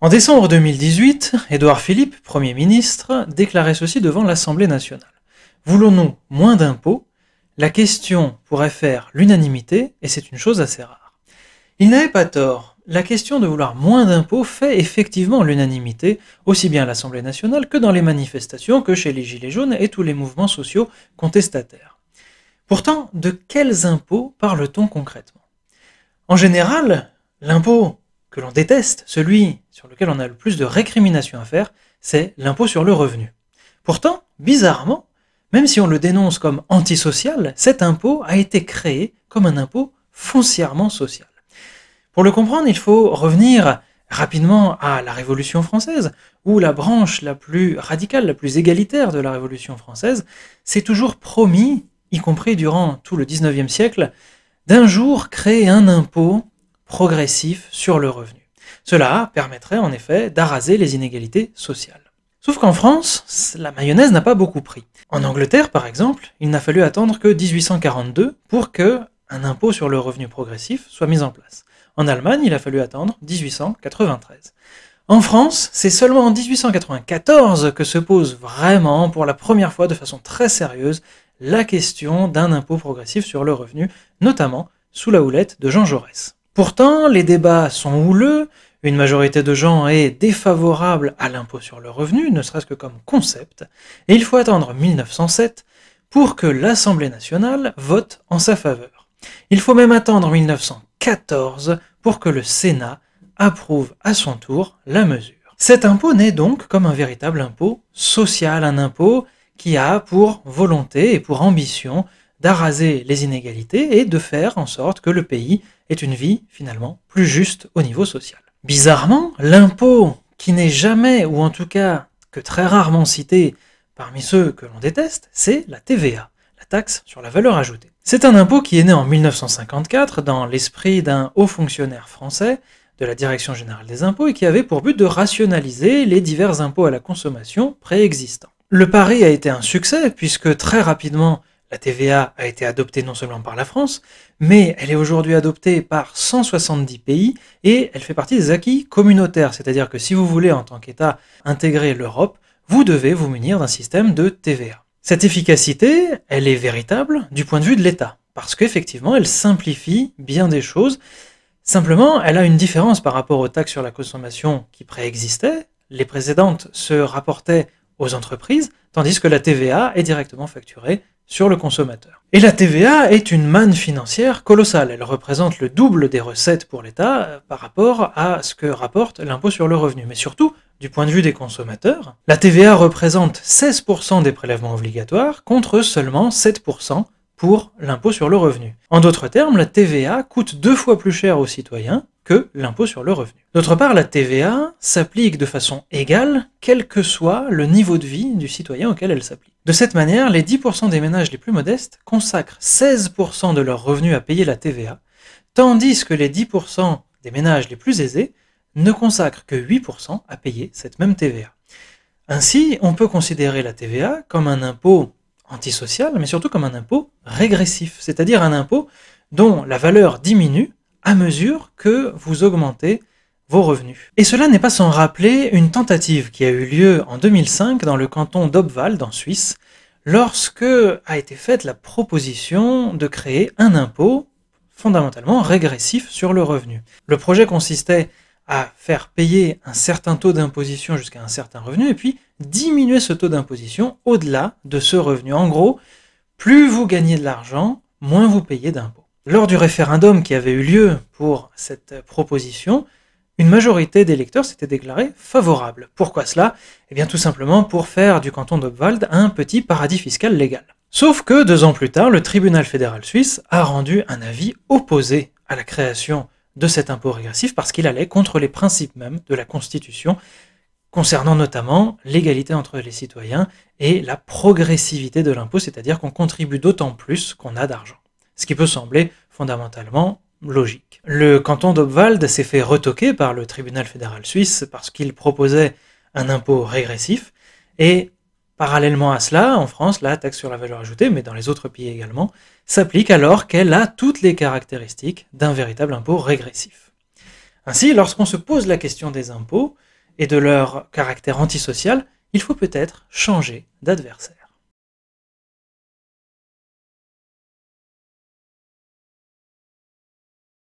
En décembre 2018, Édouard Philippe, Premier ministre, déclarait ceci devant l'Assemblée nationale. Voulons-nous moins d'impôts? La question pourrait faire l'unanimité, et c'est une chose assez rare. Il n'avait pas tort. La question de vouloir moins d'impôts fait effectivement l'unanimité, aussi bien à l'Assemblée nationale que dans les manifestations, que chez les Gilets jaunes et tous les mouvements sociaux contestataires. Pourtant, de quels impôts parle-t-on concrètement? En général, l'impôt que l'on déteste, celui sur lequel on a le plus de récriminations à faire, c'est l'impôt sur le revenu. Pourtant, bizarrement, même si on le dénonce comme antisocial, cet impôt a été créé comme un impôt foncièrement social. Pour le comprendre, il faut revenir rapidement à la Révolution française, où la branche la plus radicale, la plus égalitaire de la Révolution française s'est toujours promis, y compris durant tout le XIXe siècle, d'un jour créer un impôt progressif sur le revenu. Cela permettrait en effet d'araser les inégalités sociales. Sauf qu'en France, la mayonnaise n'a pas beaucoup pris. En Angleterre, par exemple, il n'a fallu attendre que 1842 pour que un impôt sur le revenu progressif soit mis en place. En Allemagne, il a fallu attendre 1893. En France, c'est seulement en 1894 que se pose vraiment, pour la première fois de façon très sérieuse, la question d'un impôt progressif sur le revenu, notamment sous la houlette de Jean Jaurès. Pourtant, les débats sont houleux, une majorité de gens est défavorable à l'impôt sur le revenu, ne serait-ce que comme concept, et il faut attendre 1907 pour que l'Assemblée nationale vote en sa faveur. Il faut même attendre 1914 pour que le Sénat approuve à son tour la mesure. Cet impôt naît donc comme un véritable impôt social, un impôt qui a pour volonté et pour ambition d'araser les inégalités et de faire en sorte que le pays ait une vie finalement plus juste au niveau social. Bizarrement, l'impôt qui n'est jamais, ou en tout cas que très rarement cité parmi ceux que l'on déteste, c'est la TVA, la taxe sur la valeur ajoutée. C'est un impôt qui est né en 1954 dans l'esprit d'un haut fonctionnaire français de la Direction générale des impôts et qui avait pour but de rationaliser les divers impôts à la consommation préexistants. Le pari a été un succès puisque très rapidement la TVA a été adoptée non seulement par la France, mais elle est aujourd'hui adoptée par 170 pays et elle fait partie des acquis communautaires, c'est-à-dire que si vous voulez en tant qu'État intégrer l'Europe, vous devez vous munir d'un système de TVA. Cette efficacité, elle est véritable du point de vue de l'État, parce qu'effectivement elle simplifie bien des choses. Simplement, elle a une différence par rapport aux taxes sur la consommation qui préexistaient. Les précédentes se rapportaient aux entreprises, tandis que la TVA est directement facturée sur le consommateur. Et la TVA est une manne financière colossale. Elle représente le double des recettes pour l'État par rapport à ce que rapporte l'impôt sur le revenu. Mais surtout, du point de vue des consommateurs, la TVA représente 16% des prélèvements obligatoires contre seulement 7% pour l'impôt sur le revenu. En d'autres termes, la TVA coûte 2 fois plus cher aux citoyens que l'impôt sur le revenu. D'autre part, la TVA s'applique de façon égale, quel que soit le niveau de vie du citoyen auquel elle s'applique. De cette manière, les 10% des ménages les plus modestes consacrent 16% de leurs revenus à payer la TVA, tandis que les 10% des ménages les plus aisés ne consacrent que 8% à payer cette même TVA. Ainsi, on peut considérer la TVA comme un impôt antisocial, mais surtout comme un impôt régressif, c'est-à-dire un impôt dont la valeur diminue à mesure que vous augmentez vos revenus. Et cela n'est pas sans rappeler une tentative qui a eu lieu en 2005 dans le canton d'Obwald en Suisse, lorsque a été faite la proposition de créer un impôt fondamentalement régressif sur le revenu. Le projet consistait à faire payer un certain taux d'imposition jusqu'à un certain revenu et puis diminuer ce taux d'imposition au-delà de ce revenu. En gros, plus vous gagnez de l'argent, moins vous payez d'impôts. Lors du référendum qui avait eu lieu pour cette proposition, une majorité d'électeurs s'était déclarée favorable. Pourquoi cela? Eh bien tout simplement pour faire du canton d'Obwald un petit paradis fiscal légal. Sauf que 2 ans plus tard, le tribunal fédéral suisse a rendu un avis opposé à la création de cet impôt régressif parce qu'il allait contre les principes mêmes de la Constitution, concernant notamment l'égalité entre les citoyens et la progressivité de l'impôt, c'est-à-dire qu'on contribue d'autant plus qu'on a d'argent. Ce qui peut sembler fondamentalement logique. Le canton d'Obwald s'est fait retoquer par le tribunal fédéral suisse parce qu'il proposait un impôt régressif et parallèlement à cela, en France, la taxe sur la valeur ajoutée, mais dans les autres pays également, s'applique alors qu'elle a toutes les caractéristiques d'un véritable impôt régressif. Ainsi, lorsqu'on se pose la question des impôts, et de leur caractère antisocial, il faut peut-être changer d'adversaire.